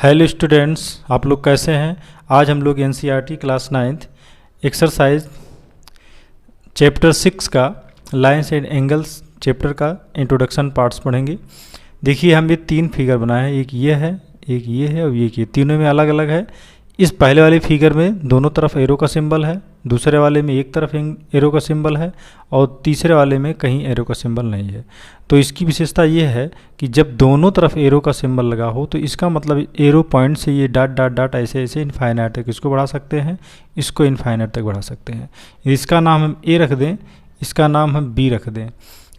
Hello students, आप लोग कैसे हैं। आज हम लोग NCERT class 9th exercise chapter 6 का लाइन्स एंड एंगल्स चैप्टर का इंट्रोडक्शन पार्ट्स पढ़ेंगे। देखिए, हम ये 3 फिगर बनाए हैं, एक ये है, एक ये है और एक ये, तीनों में अलग अलग है। इस पहले वाले फिगर में दोनों तरफ एरो का सिंबल है, दूसरे वाले में एक तरफ एरो का सिंबल है और तीसरे वाले में कहीं एरो का सिंबल नहीं है। तो इसकी विशेषता ये है कि जब दोनों तरफ एरो का सिंबल लगा हो तो इसका मतलब एरो पॉइंट से ये डॉट डॉट डॉट ऐसे ऐसे इनफाइनाइट तक इसको बढ़ा सकते हैं, इसको इनफाइनाइट तक बढ़ा सकते हैं। इसका नाम हम ए रख दें, इसका नाम हम बी रख दें,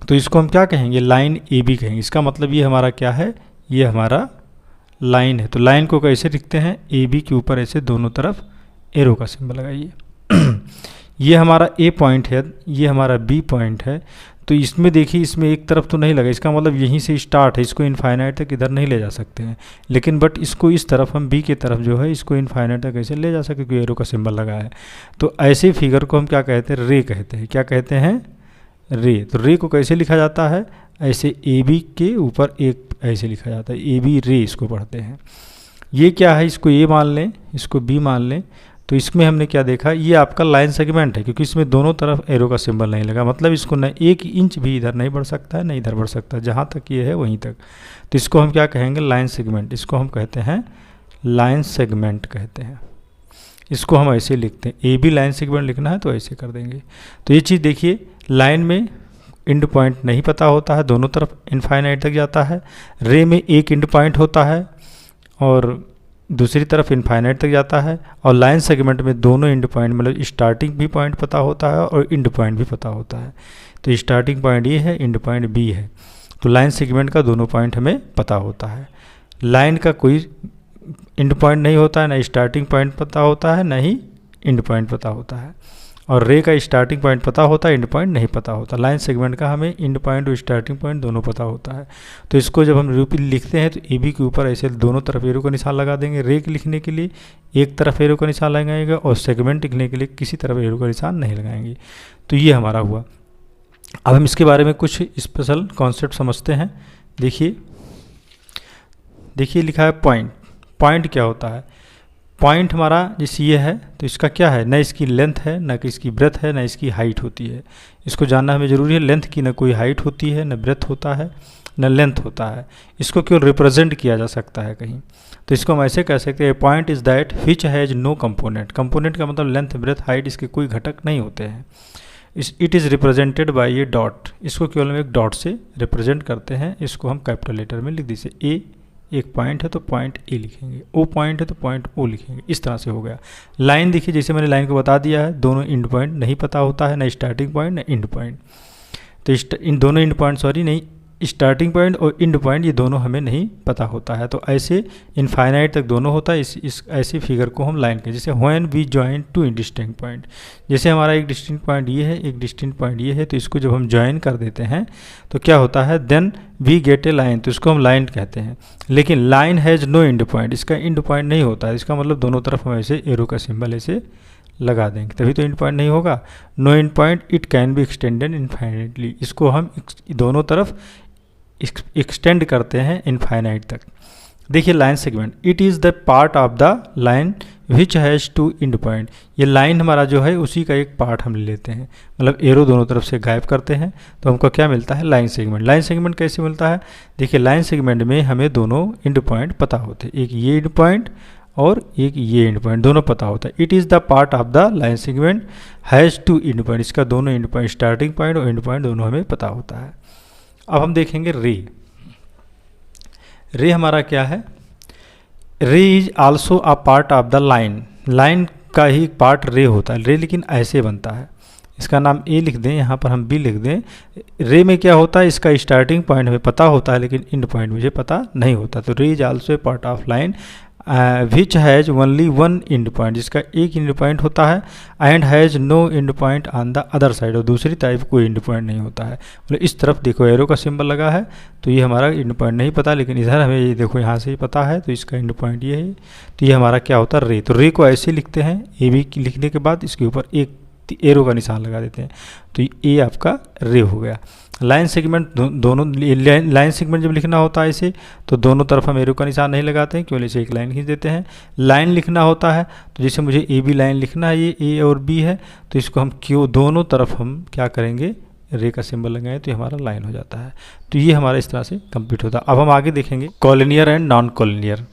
तो इसको हम क्या कहेंगे, लाइन ए बी कहेंगे। इसका मतलब ये हमारा क्या है, ये हमारा लाइन है। तो लाइन को कैसे लिखते हैं, ए बी के ऊपर ऐसे दोनों तरफ एरो का सिंबल लगाइए। ये हमारा ए पॉइंट है, ये हमारा बी पॉइंट है। तो इसमें देखिए, इसमें एक तरफ तो नहीं लगा, इसका मतलब यहीं से स्टार्ट है, इसको इनफाइनाइट तक इधर नहीं ले जा सकते हैं। लेकिन बट इसको इस तरफ हम बी की तरफ जो है इसको इनफाइनाइट तक ऐसे ले जा सकते, क्योंकि एरो का सिंबल लगा है। तो ऐसे फिगर को हम क्या कहते हैं, रे कहते हैं। क्या कहते हैं, रे। तो रे को कैसे लिखा जाता है, ऐसे ए बी के ऊपर एक ऐसे लिखा जाता है, ए बी रे इसको पढ़ते हैं। ये क्या है, इसको ए मान लें, इसको बी मान लें। तो इसमें हमने क्या देखा, ये आपका लाइन सेगमेंट है, क्योंकि इसमें दोनों तरफ एरो का सिंबल नहीं लगा, मतलब इसको न 1 इंच भी इधर नहीं बढ़ सकता है, न इधर बढ़ सकता है, जहाँ तक ये है वहीं तक। तो इसको हम क्या कहेंगे, लाइन सेगमेंट। इसको हम कहते हैं लाइन सेगमेंट कहते हैं। इसको हम ऐसे लिखते हैं, ए बी लाइन सेगमेंट लिखना है तो ऐसे कर देंगे। तो ये चीज़ देखिए, लाइन में एंड पॉइंट नहीं पता होता है, दोनों तरफ इनफाइनाइट तक जाता है। रे में एक एंड पॉइंट होता है और दूसरी तरफ इनफाइनाइट तक जाता है। और लाइन सेगमेंट में दोनों एंड पॉइंट, मतलब स्टार्टिंग भी पॉइंट पता होता है और एंड पॉइंट भी पता होता है। तो स्टार्टिंग पॉइंट ये है, एंड पॉइंट बी है। तो लाइन सेगमेंट का दोनों पॉइंट हमें पता होता है। लाइन का कोई एंड पॉइंट नहीं होता है, ना स्टार्टिंग पॉइंट पता होता है, ना ही एंड पॉइंट पता होता है। और रे का स्टार्टिंग पॉइंट पता होता है, एंड पॉइंट नहीं पता होता। लाइन सेगमेंट का हमें एंड पॉइंट और स्टार्टिंग पॉइंट दोनों पता होता है। तो इसको जब हम लिखते हैं तो ए बी के ऊपर ऐसे दोनों तरफ एरो का निशान लगा देंगे। रे लिखने के लिए एक तरफ एरो का निशान लगाएंगे और सेगमेंट लिखने के लिए किसी तरफ एरो का निशान नहीं लगाएंगे। तो ये हमारा हुआ। अब हम इसके बारे में कुछ स्पेशल कॉन्सेप्ट समझते हैं। देखिए लिखा है पॉइंट। पॉइंट क्या होता है, पॉइंट हमारा जैसे ये है तो इसका क्या है, न इसकी लेंथ है, न इसकी ब्रेथ है, न इसकी हाइट होती है। इसको जानना हमें ज़रूरी है। लेंथ की न कोई हाइट होती है, न ब्रेथ होता है, न लेंथ होता है। इसको केवल रिप्रेजेंट किया जा सकता है कहीं। तो इसको हम ऐसे कह सकते हैं, point is that which has no component. Component का मतलब लेंथ, ब्रेथ, हाइट, इसके कोई घटक नहीं होते हैं। It is represented by A dot. इसको केवल हम एक डॉट से रिप्रेजेंट करते हैं। इसको हम कैपिटल लेटर में लिख दीजिए। ए एक पॉइंट है तो पॉइंट ए लिखेंगे, ओ पॉइंट है तो पॉइंट ओ लिखेंगे। इस तरह से हो गया। लाइन देखिए, जैसे मैंने लाइन को बता दिया है, दोनों एंड पॉइंट नहीं पता होता है, ना स्टार्टिंग पॉइंट ना एंड पॉइंट। तो इन दोनों एंड पॉइंट नहीं, स्टार्टिंग पॉइंट और एंड पॉइंट ये दोनों हमें नहीं पता होता है। तो ऐसे इनफाइनाइट तक दोनों होता है। इस ऐसे फिगर को हम लाइन के, जैसे when we join two distinct point. जैसे हमारा एक डिस्टिंक्ट पॉइंट ये है, एक डिस्टिंक्ट पॉइंट ये है, तो इसको जब हम ज्वाइन कर देते हैं तो क्या होता है, then we get a line. तो इसको हम लाइन कहते हैं। लेकिन line has no end point, इसका एंड पॉइंट नहीं होता है। इसका मतलब दोनों तरफ हम ऐसे एरो का सिंबल ऐसे लगा देंगे, तभी तो एंड पॉइंट नहीं होगा। No end point, it can be extended infinitely. इसको हम दोनों तरफ एक्सटेंड करते हैं इनफाइनाइट तक। देखिए line segment, it is the part of the line which has two end point. ये लाइन हमारा जो है उसी का एक पार्ट हम ले लेते हैं, मतलब एरो दोनों तरफ से गायब करते हैं तो हमको क्या मिलता है, लाइन सेगमेंट। लाइन सेगमेंट कैसे मिलता है, देखिए लाइन सेगमेंट में हमें दोनों एंड पॉइंट पता होते हैं, एक ये एंड पॉइंट और एक ये एंड पॉइंट, दोनों पता होता है। It is the part of the line segment has two end point. इसका दोनों एंड पॉइंट, स्टार्टिंग पॉइंट और एंड पॉइंट दोनों हमें पता होता है। अब हम देखेंगे रे। रे हमारा क्या है, रे is also a part of the line. Line का ही पार्ट रे होता है। रे लेकिन ऐसे बनता है, इसका नाम ए लिख दें, यहाँ पर हम बी लिख दें। रे में क्या होता है, इसका स्टार्टिंग पॉइंट हमें पता होता है लेकिन एंड पॉइंट मुझे पता नहीं होता। तो ray is also a part of line which has only one end point, जिसका एक एंड पॉइंट होता है, and has no end point on the other side. और दूसरी तरफ कोई एंड पॉइंट नहीं होता है। मतलब इस तरफ देखो एरो का सिंबल लगा है तो ये हमारा एंड पॉइंट नहीं पता, लेकिन इधर हमें ये देखो यहाँ से ही पता है तो इसका एंड पॉइंट ये है। तो ये हमारा क्या होता है, रे। तो रे को ऐसे लिखते हैं, ए बी लिखने के बाद इसके ऊपर एक एरो का निशान लगा देते हैं, तो ये आपका रे हो गया। लाइन सेगमेंट दोनों, लाइन सेगमेंट जब लिखना होता है इसे, तो दोनों तरफ हम एरो का निशान नहीं लगाते हैं, केवल इसे एक लाइन खींच देते हैं। लाइन लिखना होता है तो जैसे मुझे ए बी लाइन लिखना है, ये ए और बी है, तो इसको हम क्यों दोनों तरफ हम क्या करेंगे, रे का सिंबल लगाएं, तो ये हमारा लाइन हो जाता है। तो ये हमारा इस तरह से कंप्लीट होता है। अब हम आगे देखेंगे collinear and non collinear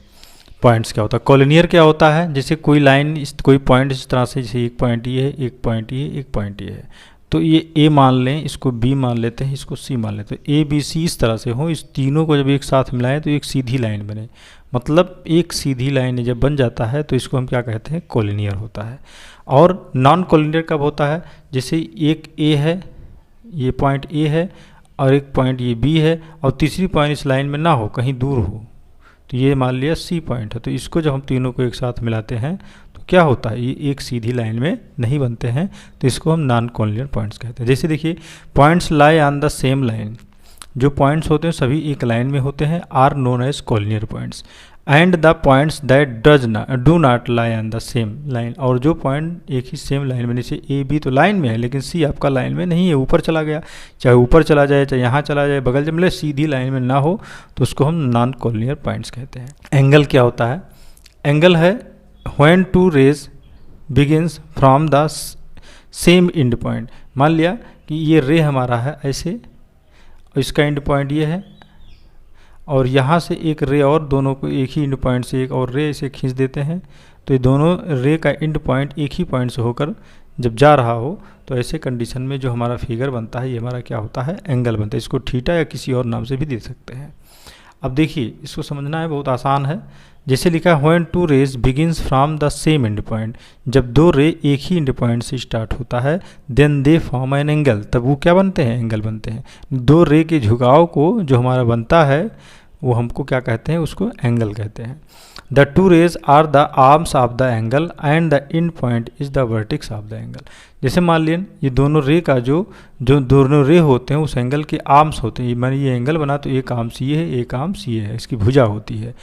points क्या होता है। कॉलिनियर क्या होता है, जैसे कोई लाइन कोई पॉइंट इस तरह से, जैसे एक पॉइंट ये है, एक पॉइंट ये, एक पॉइंट ये है, तो ये ए मान लें, इसको बी मान लेते हैं, इसको सी मान लेते हैं। ए बी सी इस तरह से हो, इस तीनों को जब एक साथ मिलाएं तो एक सीधी लाइन बने। मतलब एक सीधी लाइन जब बन जाता है तो इसको हम क्या कहते हैं, कॉलिनियर होता है। और नॉन कॉलिनियर कब होता है, जैसे एक ए है, ये पॉइंट ए है, और एक पॉइंट ये बी है, और तीसरी पॉइंट इस लाइन में ना हो, कहीं दूर हो, तो ये मान लिया सी पॉइंट है। तो इसको जब हम तीनों को एक साथ मिलाते हैं तो क्या होता है, ये एक सीधी लाइन में नहीं बनते हैं, तो इसको हम नॉन कॉलिनियर पॉइंट्स कहते हैं। जैसे देखिए, points lie on the same line, जो पॉइंट्स होते हैं सभी एक लाइन में होते हैं, are known as collinear points. And the points that do not lie on the same line, और जो पॉइंट एक ही सेम लाइन में, जैसे ए बी तो लाइन में है लेकिन सी आपका लाइन में नहीं है, ऊपर चला गया, चाहे ऊपर चला जाए चाहे यहाँ चला जाए, बगल जब मिले सीधी लाइन में ना हो, तो उसको हम नॉन कॉलिनियर पॉइंट्स कहते हैं। एंगल क्या होता है, एंगल है when two rays begins from the same end point. मान लिया कि ये रे हमारा है ऐसे, और इसका एंड पॉइंट ये है, और यहाँ से एक रे और, दोनों को एक ही एंड पॉइंट से एक और रे इसे खींच देते हैं, तो ये दोनों रे का एंड पॉइंट एक ही पॉइंट से होकर जब जा रहा हो, तो ऐसे कंडीशन में जो हमारा फिगर बनता है, ये हमारा क्या होता है, एंगल बनता है। इसको थीटा या किसी और नाम से भी दे सकते हैं। अब देखिए, इसको समझना है, बहुत आसान है। जैसे लिखा है when two rays begins from the same end point, जब दो रे एक ही एंड पॉइंट से स्टार्ट होता है, then they form an angle, तब वो क्या बनते हैं, एंगल बनते हैं। दो रे के झुकाव को जो हमारा बनता है वो हमको क्या कहते हैं, उसको एंगल कहते हैं। The two rays are the arms of the angle and the end point is the vertex of the angle. जैसे मान लीजिए ये दोनों रे का जो दोनों रे होते हैं उस एंगल के आर्म्स होते हैं। मैंने ये एंगल बना तो एक आर्म्स ये है, एक आर्म्स ये है, इसकी भुजा होती है,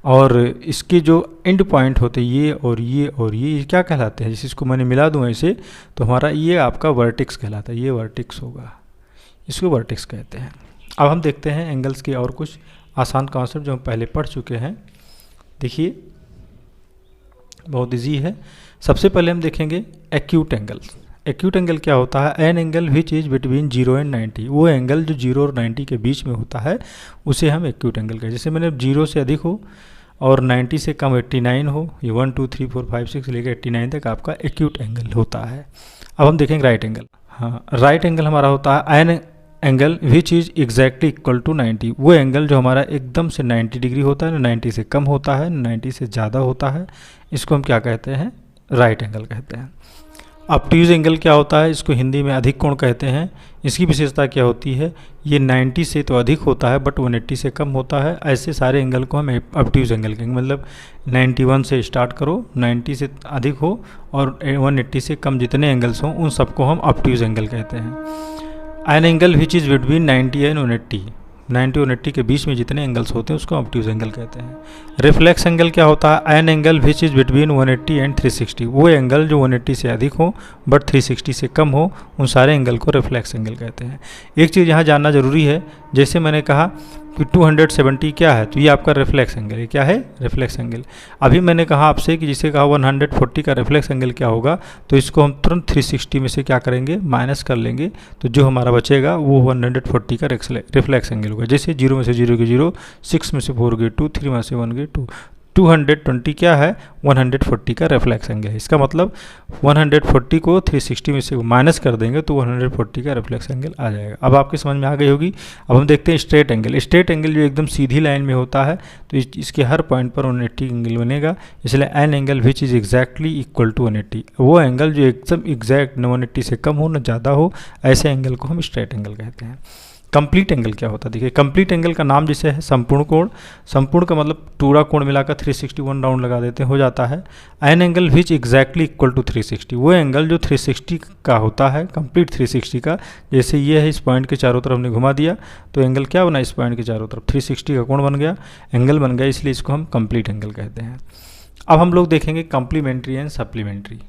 और इसके जो एंड पॉइंट होते हैं ये और ये और ये क्या कहलाते हैं, जैसे इसको मैंने मिला दूँ ऐसे, तो हमारा ये आपका वर्टेक्स कहलाता है, ये वर्टेक्स होगा, इसको वर्टेक्स कहते हैं। अब हम देखते हैं एंगल्स के और कुछ आसान कॉन्सेप्ट जो हम पहले पढ़ चुके हैं। देखिए, बहुत इजी है। सबसे पहले हम देखेंगे एक्यूट एंगल्स। एक्यूट एंगल क्या होता है, an angle which is between 0 and 90। वो एंगल जो 0 और 90 के बीच में होता है उसे हम एक्यूट एंगल कहते हैं। जैसे मैंने 0 से अधिक हो और 90 से कम 89 हो, ये 1 2 3 4 5 6 लेकर 89 तक आपका एक्यूट एंगल होता है। अब हम देखेंगे राइट एंगल। हाँ, राइट एंगल हमारा होता है an angle which is exactly equal to 90। वो एंगल जो हमारा एकदम से 90 डिग्री होता है, 90 से कम होता है, 90 से ज़्यादा होता है, इसको हम क्या कहते हैं, राइट एंगल कहते हैं। ऑब्ट्यूज एंगल क्या होता है, इसको हिंदी में अधिक कोण कहते हैं। इसकी विशेषता क्या होती है, ये 90 से तो अधिक होता है बट 180 से कम होता है। ऐसे सारे एंगल को हम ऑब्ट्यूज एंगल कहेंगे। मतलब 91 से स्टार्ट करो, 90 से अधिक हो और 180 से कम जितने एंगल्स हों उन सबको हम ऑब्ट्यूज एंगल कहते हैं। N angle which is between 90 and 180, 90 और 180 के बीच में जितने एंगल्स होते हैं उसको ऑब्ट्यूज एंगल कहते हैं। रिफ्लेक्स एंगल क्या होता है, an angle which is between 180 and 360। वो एंगल जो 180 से अधिक हो बट 360 से कम हो, उन सारे एंगल को रिफ्लेक्स एंगल कहते हैं। एक चीज़ यहाँ जानना जरूरी है, जैसे मैंने कहा कि 270 क्या है, तो ये आपका रिफ्लेक्स एंगल है। क्या है, रिफ्लेक्स एंगल। अभी मैंने कहा आपसे कि जिसे कहा 140 का रिफ्लेक्स एंगल क्या होगा, तो इसको हम तुरंत 360 में से क्या करेंगे, माइनस कर लेंगे, तो जो हमारा बचेगा वो 140 का रिफ्लेक्स एंगल होगा। जैसे 0 में से 0 गए 0, 6 में से 4 गए 2, 3 में से 1 गए 2, 220 क्या है, 140 का रिफ्लेक्स एंगल है। इसका मतलब 140 को 360 में से माइनस कर देंगे तो 140 का रिफ्लेक्स एंगल आ जाएगा। अब आपके समझ में आ गई होगी। अब हम देखते हैं स्ट्रेट एंगल। स्ट्रेट एंगल जो एकदम सीधी लाइन में होता है तो इसके हर पॉइंट पर 180 एंगल बनेगा, इसलिए an angle which is exactly equal to 180। वो एंगल जो एकदम एग्जैक्ट 180 से कम हो न ज़्यादा हो, ऐसे एंगल को हम स्ट्रेट एंगल कहते हैं। कंप्लीट एंगल क्या होता है, देखिए कंप्लीट एंगल का नाम जैसे है संपूर्ण कोण। संपूर्ण का मतलब पूरा कोण मिलाकर 361 राउंड लगा देते हैं, हो जाता है। An angle which exactly equal to 360, वो एंगल जो 360 का होता है, कंप्लीट 360 का। जैसे ये है, इस पॉइंट के चारों तरफ ने घुमा दिया तो एंगल क्या बना, इस पॉइंट के चारों तरफ 360 का कोण बन गया, एंगल बन गया, इसलिए इसको हम कंप्लीट एंगल कहते हैं। अब हम लोग देखेंगे कॉम्प्लीमेंट्री एंड सप्लीमेंट्री।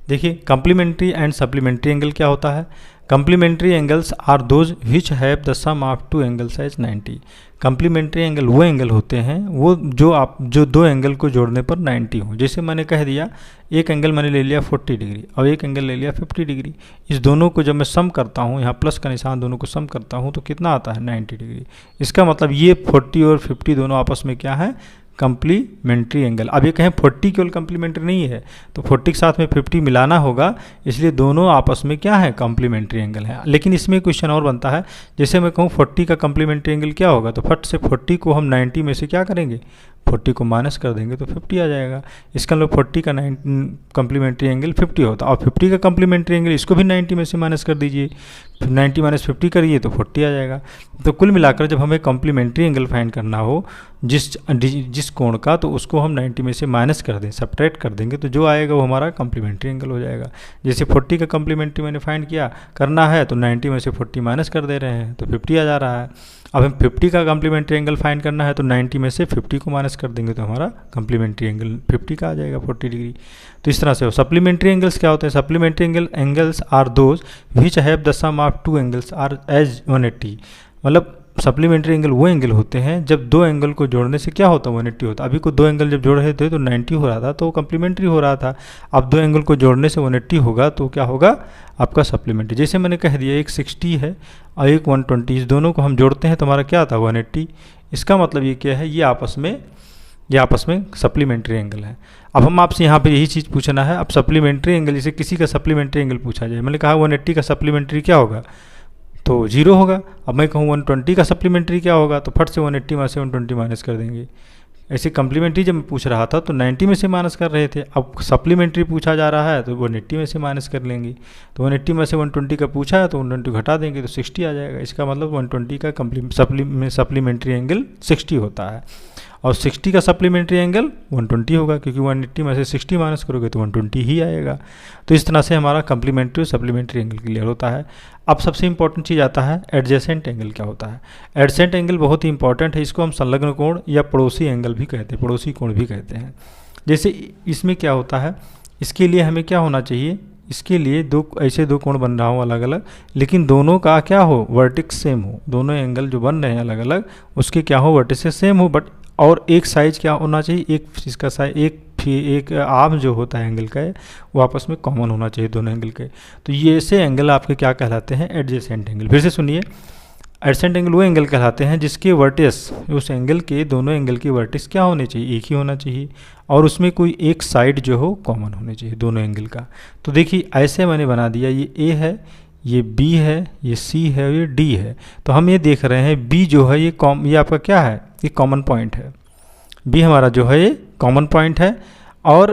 देखिए कंप्लीमेंट्री एंड सप्लीमेंट्री एंगल क्या होता है। Complementary angles are those which have the sum of two angles as 90। Complementary angle वो एंगल होते हैं वो जो दो एंगल को जोड़ने पर 90 हो। जैसे मैंने कह दिया एक एंगल मैंने ले लिया 40 डिग्री और एक एंगल ले लिया 50 डिग्री। इस दोनों को जब मैं सम करता हूँ, यहाँ प्लस का निशान, दोनों को सम करता हूँ तो कितना आता है 90 डिग्री। इसका मतलब ये 40 और 50 दोनों आपस में क्या है, कंप्लीमेंट्री एंगल। अब ये कहें 40 केवल कंप्लीमेंट्री नहीं है तो 40 के साथ में 50 मिलाना होगा, इसलिए दोनों आपस में क्या है, कंप्लीमेंट्री एंगल है। लेकिन इसमें क्वेश्चन और बनता है, जैसे मैं कहूँ 40 का कंप्लीमेंट्री एंगल क्या होगा, तो फट से 40 को हम 90 में से क्या करेंगे, 40 को माइनस कर देंगे तो 50 आ जाएगा। इसका मतलब 40 का कंप्लीमेंट्री एंगल 50 होता है और 50 का कंप्लीमेंट्री एंगल इसको भी 90 में से माइनस कर दीजिए, 90 माइनस 50 करिए तो 40 आ जाएगा। तो कुल मिलाकर जब हमें कंप्लीमेंट्री एंगल फाइंड करना हो जिस कोण का, तो उसको हम 90 में से माइनस कर दें, सब्ट्रैक्ट कर देंगे, तो जो आएगा वो हमारा कंप्लीमेंट्री एंगल हो जाएगा। जैसे 40 का कंप्लीमेंट्री मैंने फाइंड किया करना है तो 90 में से 40 माइनस कर दे रहे हैं तो 50 आ जा रहा है। अब हम 50 का कंप्लीमेंट्री एंगल फाइंड करना है तो 90 में से 50 को माइनस कर देंगे तो हमारा कंप्लीमेंट्री एंगल 50 का आ जाएगा, 40 डिग्री। तो इस तरह से हो। सप्लीमेंट्री एंगल्स क्या होते हैं, supplementary angles are those which have the sum of two angles are as 180। मतलब सप्लीमेंट्री एंगल वो एंगल होते हैं जब दो एंगल को जोड़ने से क्या होता है, 180 होता है। अभी को दो एंगल जब जोड़ रहे थे तो 90 हो रहा था तो कंप्लीमेंट्री हो रहा था। अब दो एंगल को जोड़ने से 180 होगा तो क्या होगा, आपका सप्लीमेंट्री। जैसे मैंने कह दिया एक 60 है और एक 120, इस दोनों को हम जोड़ते हैं तो हमारा क्या आता है, 180। इसका मतलब ये क्या है, ये आपस में सप्लीमेंट्री एंगल है। अब हम आपसे यहाँ पे यही चीज़ पूछना है, अब सप्लीमेंट्री एंगल, जैसे किसी का सप्लीमेंट्री एंगल पूछा जाए, मैंने कहा 180 का सप्लीमेंट्री क्या होगा, तो 0 होगा। अब मैं कहूँ 120 का सप्लीमेंट्री क्या होगा, तो फट से 180 में से 120 माइनस कर देंगे। ऐसे कंप्लीमेंट्री जब मैं पूछ रहा था तो 90 में से माइनस कर रहे थे, अब सप्लीमेंट्री पूछा जा रहा है तो 180 में से माइनस कर लेंगे। तो 180 में से 120 का पूछा है तो 120 घटा देंगे तो 60 आ जाएगा। इसका मतलब 120 का सप्लीमेंट्री एंगल 60 होता है और 60 का सप्लीमेंट्री एंगल 120 होगा, क्योंकि 180 में से 60 माइनस करोगे तो 120 ही आएगा। तो इस तरह से हमारा कंप्लीमेंट्री और सप्लीमेंट्री एंगल क्लियर होता है। अब सबसे इंपॉर्टेंट चीज़ आता है एडजेसेंट एंगल क्या होता है। एडजेसेंट एंगल बहुत ही इंपॉर्टेंट है, इसको हम संलग्न कोण या पड़ोसी एंगल भी कहते हैं, पड़ोसी कोण भी कहते हैं। जैसे इसमें क्या होता है, इसके लिए हमें क्या होना चाहिए, इसके लिए दो कोण बन रहा हो अलग अलग, लेकिन दोनों का क्या हो, वर्टिक्स सेम हो। दोनों एंगल जो बन रहे हैं अलग अलग उसके क्या हो, वर्टिसेस सेम हो, बट और एक साइज क्या होना चाहिए, इसका साइज एक आर्म जो होता है एंगल का वो आपस में कॉमन होना चाहिए दोनों एंगल के। तो ये ऐसे एंगल आपके क्या कहलाते हैं, एडजेसेंट एंगल। फिर से सुनिए, एडजेसेंट एंगल वो एंगल कहलाते हैं जिसके वर्टिस, उस एंगल के दोनों एंगल के वर्टिस क्या होने चाहिए, एक ही होना चाहिए और उसमें कोई एक साइड जो हो कॉमन होनी चाहिए दोनों एंगल का। तो देखिए ऐसे मैंने बना दिया, ये ए है, ये बी है, ये सी है और ये डी है। तो हम ये देख रहे हैं बी जो है ये आपका क्या है, ये कॉमन पॉइंट है। बी हमारा जो है ये कॉमन पॉइंट है और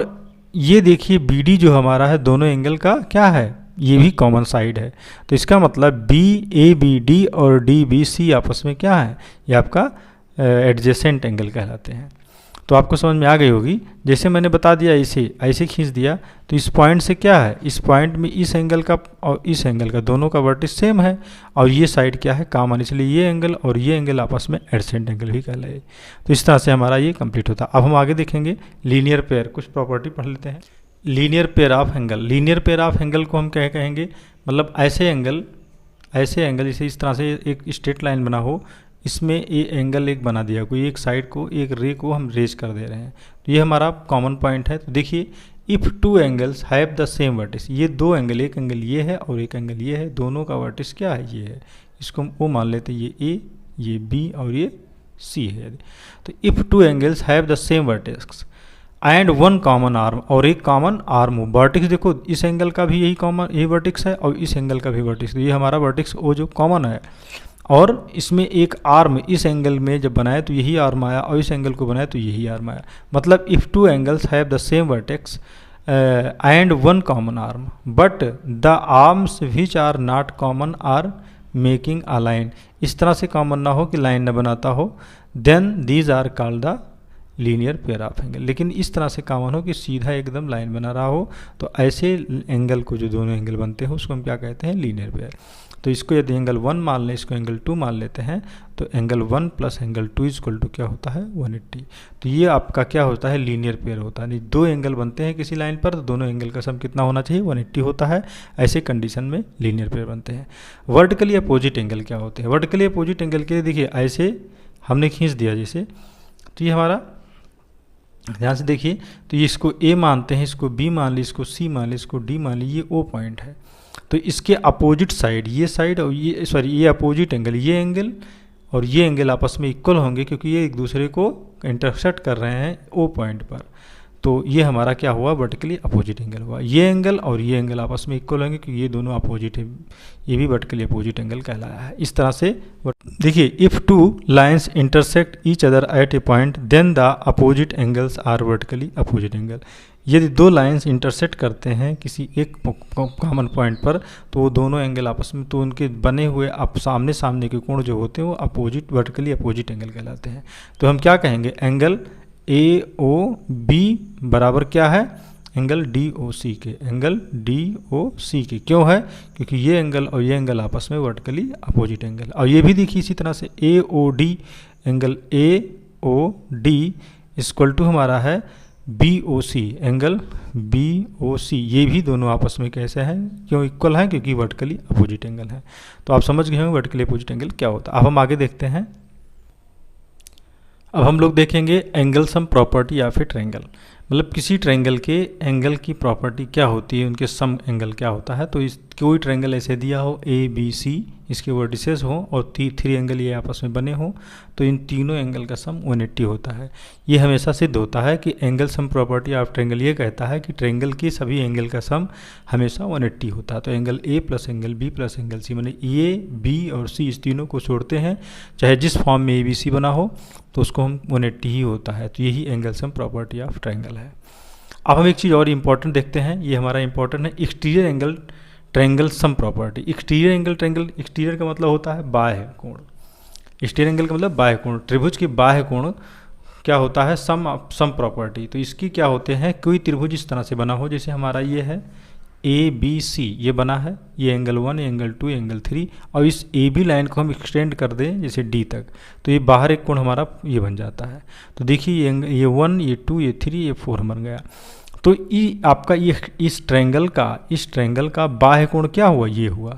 ये देखिए बी डी जो हमारा है दोनों एंगल का क्या है, ये भी कॉमन साइड है। तो इसका मतलब बी ए बी डी और डी बी सी आपस में क्या है, ये आपका एडजेसेंट एंगल कहलाते हैं। तो आपको समझ में आ गई होगी। जैसे मैंने बता दिया ऐसे खींच दिया तो इस पॉइंट से क्या है, इस पॉइंट में इस एंगल का और इस एंगल का दोनों का वर्टिस सेम है और ये साइड क्या है, कॉमन, इसलिए ये एंगल और ये एंगल आपस में एडजेसेंट एंगल भी कहलाए। तो इस तरह से हमारा ये कंप्लीट होता है। अब हम आगे देखेंगे लीनियर पेयर, कुछ प्रॉपर्टी पढ़ लेते हैं। Linear pair of angle, linear pair of angle को हम क्या कहेंगे, मतलब ऐसे एंगल जैसे इस तरह से एक स्ट्रेट लाइन बना हो, इसमें ये एंगल एक बना दिया, कोई एक साइड को, एक रे को हम रेज कर दे रहे हैं, तो ये हमारा कॉमन पॉइंट है। तो देखिए if two angles have the same vertex, ये दो एंगल, एक एंगल ये है और एक एंगल ये है, दोनों का वर्टिस क्या है, ये है, इसको हम वो मान लेते हैं, ये ए, ये बी और ये सी है। तो if two angles have the same vertex and one common arm, और एक कॉमन आर्म हो, वर्टिक्स देखो इस एंगल का भी यही वर्टिक्स है और इस एंगल का भी वर्टिक्स, तो ये हमारा वर्टिक्स वो जो कॉमन है और इसमें एक आर्म इस एंगल में जब बनाया तो यही आर्म आया और इस एंगल को बनाया तो यही आर्म आया। मतलब if two angles have the same vertex and one common arm but the arms which are not common are making a line, इस तरह से कॉमन ना हो कि लाइन न बनाता हो, then these are called the linear pair of angle. लेकिन इस तरह से कॉमन हो कि सीधा एकदम लाइन बना रहा हो, तो ऐसे एंगल को जो दोनों एंगल बनते हैं उसको हम क्या कहते हैं, लीनियर पेयर। तो इसको यदि एंगल 1 मान लें, इसको एंगल 2 मान लेते हैं, तो angle 1 plus angle 2 equal to क्या होता है, 180। तो ये आपका क्या होता है, लीनियर पेयर होता है। दो एंगल बनते हैं किसी लाइन पर, तो दोनों एंगल का सम कितना होना चाहिए, 180 होता है। ऐसे कंडीशन में लीनियर पेयर बनते हैं। वर्टिकली अपोजिट एंगल क्या होते हैं, वर्टिकली अपोजिट एंगल के लिए देखिए ऐसे हमने खींच दिया जैसे, तो ये हमारा ध्यान से देखिए, तो ये इसको ए मानते हैं, इसको बी मान ली, इसको सी मान ली, इसको डी मान ली, ये ओ पॉइंट है। तो इसके अपोजिट साइड ये साइड और ये सॉरी ये अपोजिट एंगल, ये एंगल और ये एंगल आपस में इक्वल होंगे क्योंकि ये एक दूसरे को इंटरसेक्ट कर रहे हैं ओ पॉइंट पर। तो ये हमारा क्या हुआ, वर्टिकली अपोजिट एंगल हुआ। ये एंगल और ये एंगल आपस में इक्वल होंगे क्योंकि ये दोनों अपोजिट है, ये भी वर्टिकली अपोजिट एंगल कहलाया है। इस तरह से देखिए, if two lines intersect each other at a point then the opposite angles are vertically opposite angle. यदि दो लाइंस इंटरसेक्ट करते हैं किसी एक कॉमन पॉइंट पर, तो वो दोनों एंगल आपस में, तो उनके बने हुए आप सामने सामने के कोण जो होते हैं वो अपोजिट वर्टिकली अपोजिट एंगल कहलाते हैं। तो हम क्या कहेंगे, एंगल ए ओ बी बराबर क्या है, एंगल डी ओ सी के, एंगल डी ओ सी के। क्यों है, क्योंकि ये एंगल और ये एंगल आपस में वर्टिकली अपोजिट एंगल। और ये भी देखिए इसी तरह से A O D, angle A O D equal to हमारा है B O C, angle B O C. ये भी दोनों आपस में कैसे हैं, क्यों इक्वल हैं, क्योंकि वर्टिकली अपोजिट एंगल है। तो आप समझ गए होंगे वर्टिकली अपोजिट एंगल क्या होता है। अब हम आगे देखते हैं। अब हम लोग देखेंगे एंगल सम प्रॉपर्टी या फिर ट्रायंगल, मतलब किसी ट्रायंगल के एंगल की प्रॉपर्टी क्या होती है, उनके सम एंगल क्या होता है। तो इस कोई ट्रायंगल ऐसे दिया हो ए बी सी, इसके वर्टिसेस हो और थ्री एंगल ये आपस में बने हो, तो इन तीनों एंगल का सम 180 होता है। ये हमेशा सिद्ध होता है कि angle sum property of triangle ये कहता है कि ट्रायंगल की सभी एंगल का सम हमेशा 180 होता है। तो angle A plus angle B plus angle C, मैंने ए बी और सी इस तीनों को छोड़ते हैं, चाहे जिस फॉर्म में ए बी सी बना हो तो उसको हम 180 ही होता है। तो यही angle sum property of triangle है। अब हम एक चीज़ और इम्पॉर्टेंट देखते हैं, ये हमारा इम्पॉर्टेंट है exterior angle triangle sum property. Exterior angle triangle, exterior का मतलब होता है बाह्य कोण, एक्सटीरियर एंगल का मतलब बाह्य कोण। त्रिभुज के बाह्य कोण क्या होता है, सम प्रॉपर्टी। तो इसकी क्या होते हैं, कोई त्रिभुज इस तरह से बना हो, जैसे हमारा ये है ए बी सी, ये बना है, ये एंगल 1, एंगल 2, एंगल 3, और इस ए बी लाइन को हम एक्सटेंड कर दें जैसे डी तक, तो ये बाहर एक कोण हमारा ये बन जाता है। तो देखिए ये 1, ये 2, ये 3, ये 4 बन गया। तो ये आपका ये इस ट्रायंगल का बाह्य कोण क्या हुआ, ये हुआ।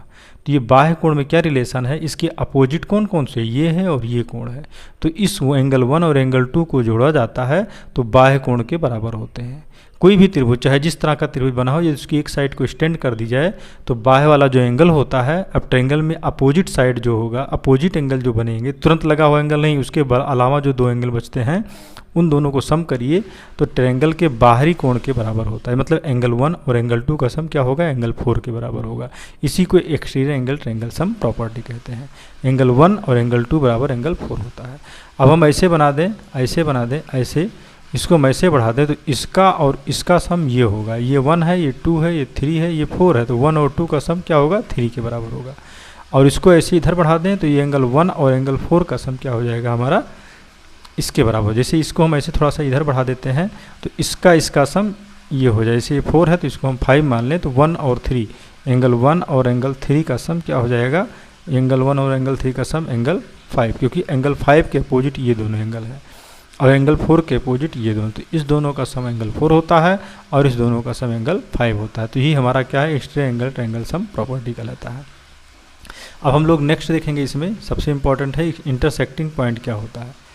तो ये बाह्य कोण में क्या रिलेशन है, इसके अपोजिट कोण कौन से, ये है और ये कोण है। तो इस एंगल 1 और एंगल 2 को जोड़ा जाता है तो बाह्य कोण के बराबर होते हैं। कोई भी त्रिभुज, चाहे जिस तरह का त्रिभुज बना हो, यदि उसकी एक साइड को एक्सटेंड कर दी जाए तो बाह्य वाला जो एंगल होता है, अब ट्रायंगल में अपोजिट साइड जो होगा, अपोजिट एंगल जो बनेंगे, तुरंत लगा हुआ एंगल नहीं, उसके अलावा जो दो एंगल बचते हैं उन दोनों को सम करिए तो ट्रायंगल के बाहरी कोण के बराबर होता है। मतलब एंगल 1 और एंगल 2 का सम क्या होगा, एंगल 4 के बराबर होगा। इसी को exterior angle triangle sum property कहते हैं। एंगल 1 और एंगल 2 बराबर एंगल 4 होता है। अब हम ऐसे बना दें, ऐसे बना दें, ऐसे इसको हम ऐसे बढ़ा दें तो इसका और इसका सम ये होगा। ये 1 है, ये 2 है, ये 3 है, ये 4 है, तो 1 और 2 का सम क्या होगा, 3 के बराबर होगा। और इसको ऐसे इधर बढ़ा दें तो ये एंगल 1 और एंगल 4 का सम क्या हो जाएगा हमारा, इसके बराबर। जैसे इसको हम ऐसे थोड़ा सा इधर बढ़ा देते हैं तो इसका सम ये हो जाए। जैसे ये 4 है तो इसको हम 5 मान लें, तो 1 और 3, एंगल 1 और एंगल 3 का सम क्या हो जाएगा, एंगल 1 और एंगल 3 का सम एंगल 5, क्योंकि एंगल 5 के अपोजिट ये दोनों एंगल है और एंगल 4 के अपोजिट ये दोनों, तो इस दोनों का सम एंगल 4 होता है और इस दोनों का सम एंगल 5 होता है। तो यही हमारा क्या है, exterior angle triangle sum property कहलाता है। अब हम लोग नेक्स्ट देखेंगे, इसमें सबसे इंपॉर्टेंट है इंटरसेक्टिंग पॉइंट क्या होता है।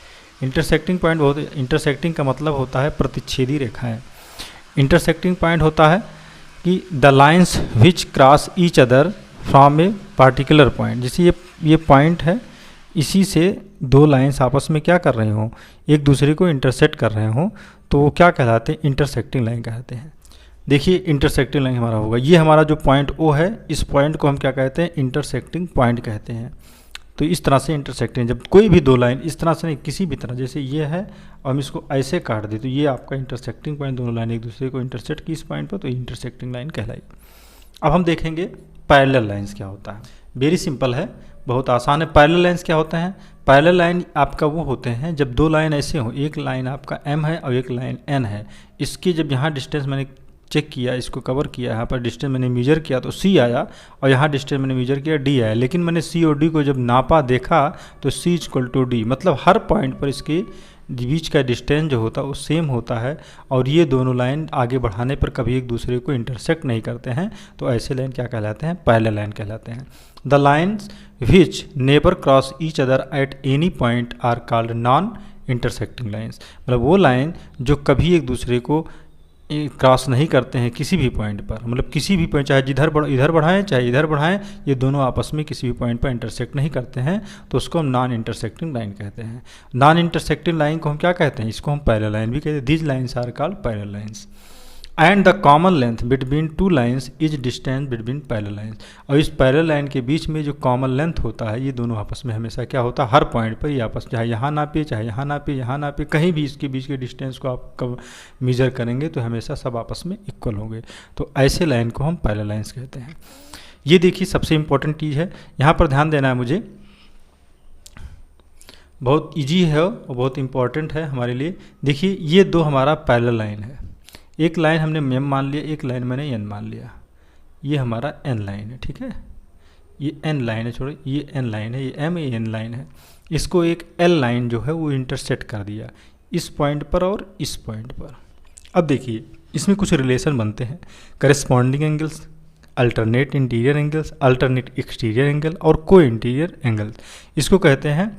इंटरसेक्टिंग पॉइंट इंटरसेक्टिंग का मतलब होता है प्रतिच्छेदी रेखाएं। इंटरसेक्टिंग पॉइंट होता है कि the lines which cross each other from a particular point. जैसे ये पॉइंट है, इसी से दो लाइंस आपस में क्या कर रहे हों, एक दूसरे को इंटरसेक्ट कर रहे हों, तो वो क्या कहलाते हैं, इंटरसेक्टिंग लाइन कहते हैं। देखिए इंटरसेक्टिंग लाइन हमारा होगा, ये हमारा जो पॉइंट ओ है, इस पॉइंट को हम क्या कहते हैं, इंटरसेक्टिंग पॉइंट कहते हैं। तो इस तरह से इंटरसेक्टिंग, जब कोई भी दो लाइन इस तरह से नहीं, किसी भी तरह, जैसे ये है और हम इसको ऐसे काट दें तो ये आपका इंटरसेक्टिंग पॉइंट, दोनों लाइन एक दूसरे को इंटरसेक्ट की इस पॉइंट पर, तो इंटरसेक्टिंग लाइन कहलाई। अब हम देखेंगे पैरेलल लाइंस क्या होता है। वेरी सिंपल है, बहुत आसान है। पैरेलल लाइन्स क्या होते हैं? पैरेलल लाइन आपका वो होते हैं जब दो लाइन ऐसे हो, एक लाइन आपका m है और एक लाइन n है, इसकी जब यहाँ डिस्टेंस मैंने चेक किया, इसको कवर किया, यहाँ पर डिस्टेंस मैंने मेजर किया तो c आया और यहाँ डिस्टेंस मैंने मेजर किया d आया, लेकिन मैंने c और d को जब नापा देखा तो c = d, मतलब हर पॉइंट पर इसके बीच का डिस्टेंस जो होता है वो सेम होता है और ये दोनों लाइन आगे बढ़ाने पर कभी एक दूसरे को इंटरसेक्ट नहीं करते हैं, तो ऐसे लाइन क्या कहलाते हैं? पैरेलल लाइन कहलाते हैं। The lines which neither cross each other at any point are called non intersecting lines, मतलब वो लाइन जो कभी एक दूसरे को क्रॉस नहीं करते हैं किसी भी पॉइंट पर, मतलब किसी भी पॉइंट, चाहे इधर बढ़ाएं चाहे इधर बढ़ाएं, ये दोनों आपस में किसी भी पॉइंट पर इंटरसेक्ट नहीं करते हैं, तो उसको हम नॉन इंटरसेक्टिंग लाइन कहते हैं। नॉन इंटरसेक्टिंग लाइन को हम क्या कहते हैं? इसको हम पैरेलल लाइन भी कहते हैं। These lines are called parallel lines and the common length between two lines is distance between parallel lines, और इस पैरेलल लाइन के बीच में जो कॉमन लेंथ होता है, ये दोनों आपस में हमेशा क्या होता है? हर पॉइंट पर ये आपस, चाहे यहाँ नापे चाहे यहाँ नापे, यहाँ नापे, कहीं भी इसके बीच के डिस्टेंस को आप कब मेजर करेंगे तो हमेशा सब आपस में इक्वल होंगे, तो ऐसे लाइन को हम पैरेलल लाइन्स कहते हैं। ये देखिए सबसे इंपॉर्टेंट चीज़ है, यहाँ पर ध्यान देना है मुझे, बहुत ईजी है और बहुत इंपॉर्टेंट है हमारे लिए। देखिए ये दो हमारा पैरेलल लाइन है, एक लाइन हमने m मान लिया, एक लाइन मैंने n मान लिया, ये हमारा n लाइन है, ठीक है, ये n लाइन है, छोड़ो ये n लाइन है, ये m ये n लाइन है, इसको एक l लाइन जो है वो इंटरसेक्ट कर दिया इस पॉइंट पर और इस पॉइंट पर। अब देखिए इसमें कुछ रिलेशन बनते हैं, corresponding angles, alternate interior angles, alternate exterior angle और को इंटीरियर एंगल्स, इसको कहते हैं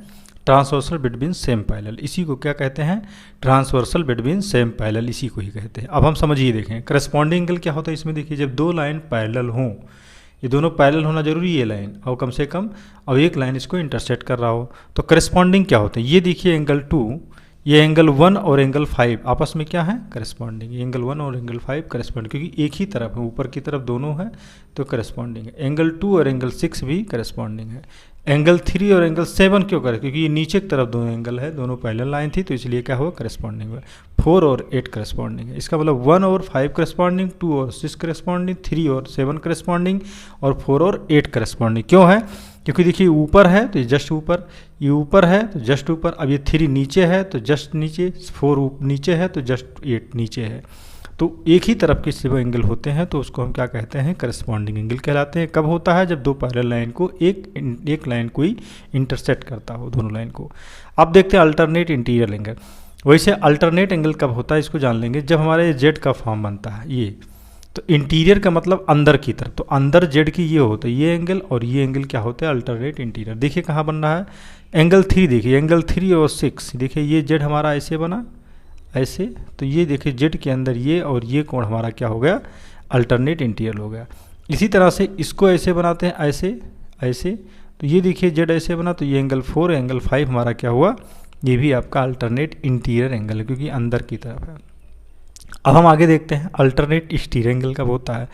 ट्रांसवर्सल बिटवीन सेम पैरेलल। इसी को क्या कहते हैं? ट्रांसवर्सल बिटवीन सेम पैरेलल, इसी को ही कहते हैं। अब हम समझिए, देखें करस्पॉन्डिंग एंगल क्या होता है इसमें। देखिए जब दो लाइन पैरेलल हों, ये दोनों पैरेलल होना जरूरी है लाइन, और कम से कम अब एक लाइन इसको इंटरसेक्ट कर रहा हो, तो करस्पॉन्डिंग क्या होता है? ये देखिए एंगल 2, ये एंगल 1 और एंगल 5 आपस में क्या है? करस्पॉन्डिंग। एंगल 1 और एंगल 5 करस्पॉन्डिंग, क्योंकि एक ही तरफ है, ऊपर की तरफ दोनों है तो करस्पॉन्डिंग है। एंगल 2 और एंगल 6 भी करस्पॉन्डिंग है। एंगल 3 और एंगल 7 क्यों करे? क्योंकि ये नीचे की तरफ दोनों एंगल है, दोनों पैरेलल लाइन थी, तो इसलिए क्या हुआ? करस्पॉन्डिंग हुआ। 4 और 8 करस्पॉन्डिंग है, इसका मतलब 1 और 5 करस्पॉन्डिंग, 2 और 6 करस्पॉन्डिंग, 3 और 7 करस्पॉन्डिंग और 4 और 8 करस्पॉन्डिंग। क्यों है? क्योंकि देखिए ऊपर है तो ये जस्ट ऊपर, ये ऊपर है तो जस्ट ऊपर, अब ये 3 नीचे है तो जस्ट नीचे, 4 नीचे है तो जस्ट 8 नीचे है, तो एक ही तरफ के सिवा एंगल होते हैं तो उसको हम क्या कहते हैं? करस्पॉन्डिंग एंगल कहलाते हैं। कब होता है? जब दो पैरेलल लाइन को एक लाइन को ही इंटरसेक्ट करता हो, दोनों लाइन को। अब देखते हैं अल्टरनेट इंटीरियर एंगल। वैसे अल्टरनेट एंगल कब होता है इसको जान लेंगे, जब हमारे जेड का फॉर्म बनता है ये, तो इंटीरियर का मतलब अंदर की तरफ, तो अंदर जेड की ये होता है ये एंगल, और ये एंगल क्या होता है? Alternate interior. देखिए कहाँ बन रहा है? एंगल 3 देखिए, एंगल 3 और 6 देखिए, ये जेड हमारा ऐसे बना, ऐसे, तो ये देखिए जेड के अंदर ये और ये कोण हमारा क्या हो गया? अल्टरनेट इंटीरियर हो गया। इसी तरह से इसको ऐसे बनाते हैं, ऐसे ऐसे, तो ये देखिए जेड ऐसे बना, तो ये एंगल 4 एंगल 5 हमारा क्या हुआ? ये भी आपका अल्टरनेट इंटीरियर एंगल है, क्योंकि अंदर की तरफ है। अब हम आगे देखते हैं अल्टरनेट एक्सटीरियर एंगल कब होता है।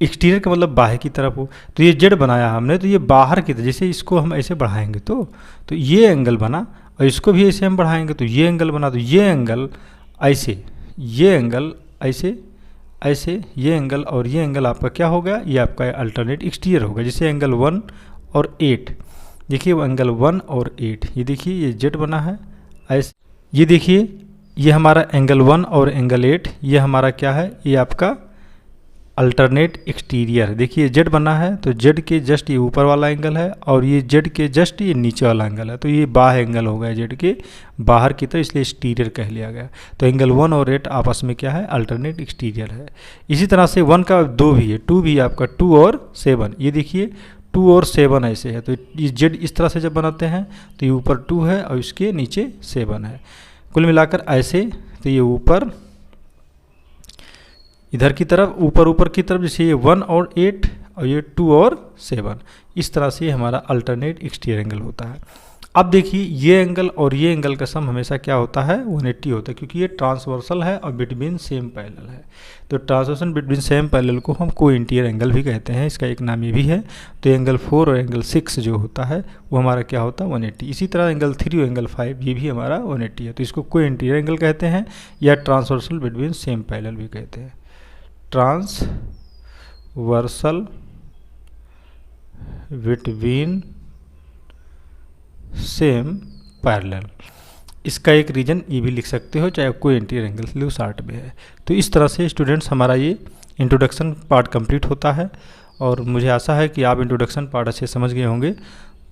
एक्सटीरियर का मतलब बाहर की तरफ हो, तो ये जेड बनाया हमने, तो ये बाहर की तरफ, जैसे इसको हम ऐसे बढ़ाएंगे तो ये एंगल बना, और इसको भी ऐसे हम बढ़ाएंगे तो ये एंगल बना, तो ये एंगल ऐसे, ये एंगल ऐसे ऐसे, ये एंगल और ये एंगल आपका क्या हो गया? ये आपका अल्टरनेट एक्सटीरियर होगा। जैसे एंगल 1 और 8, देखिए वो एंगल 1 और 8, ये देखिए ये जेड बना है ऐसे, ये देखिए ये हमारा एंगल 1 और एंगल 8, ये हमारा क्या है? ये आपका अल्टरनेट एक्सटीरियर। देखिए जेड बना है, तो जेड के जस्ट ये ऊपर वाला एंगल है, और ये जेड के जस्ट ये नीचे वाला एंगल है, तो ये बाहर एंगल हो गया जेड के बाहर की तरफ, इसलिए एक्सटीरियर कह लिया गया। तो एंगल 1 और 8 आपस में क्या है? अल्टरनेट एक्सटीरियर है। इसी तरह से 1 का 2 भी है, 2 भी आपका 2 और 7, ये देखिए 2 और 7 ऐसे है, तो ये जेड इस तरह से जब बनाते हैं तो ये ऊपर 2 है और इसके नीचे 7 है, कुल मिलाकर ऐसे, तो ये ऊपर इधर की तरफ, ऊपर की तरफ, जैसे ये 1 और 8 और ये 2 और 7, इस तरह से हमारा अल्टरनेट एक्सटीरियर एंगल होता है। अब देखिए ये एंगल और ये एंगल का सम हमेशा क्या होता है? 180 होता है, क्योंकि ये ट्रांसवर्सल है और बिटवीन सेम पैरेलल है। तो ट्रांसवर्सल बिटवीन सेम पैरेलल को हम को इंटीरियर एंगल भी कहते हैं, इसका एक नाम ये भी है। तो एंगल 4 और एंगल 6 जो होता है वो हमारा क्या होता है? 180। इसी तरह एंगल 3 और एंगल 5 ये भी हमारा 180 है, तो इसको को इंटीरियर एंगल कहते हैं, या ट्रांसवर्सल बिटवीन सेम पैरेलल भी कहते हैं। Transversal between same parallel. इसका एक रीजन ये भी लिख सकते हो, चाहे कोई एंटीरियर एंगल लो 60 में है। तो इस तरह से स्टूडेंट्स हमारा ये इंट्रोडक्शन पार्ट कंप्लीट होता है, और मुझे आशा है कि आप इंट्रोडक्शन पार्ट अच्छे समझ गए होंगे।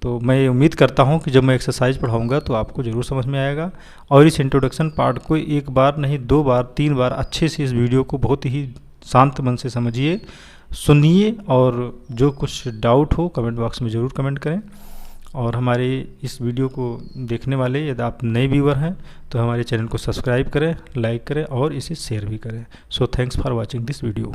तो मैं उम्मीद करता हूँ कि जब मैं एक्सरसाइज पढ़ाऊँगा तो आपको ज़रूर समझ में आएगा, और इस इंट्रोडक्शन पार्ट को एक बार नहीं 2 बार 3 बार अच्छे से इस वीडियो को बहुत ही शांत मन से समझिए, सुनिए, और जो कुछ डाउट हो कमेंट बॉक्स में ज़रूर कमेंट करें। और हमारे इस वीडियो को देखने वाले यदि आप नए व्यूअर हैं तो हमारे चैनल को सब्सक्राइब करें, लाइक करें और इसे शेयर भी करें। So thanks for watching this video.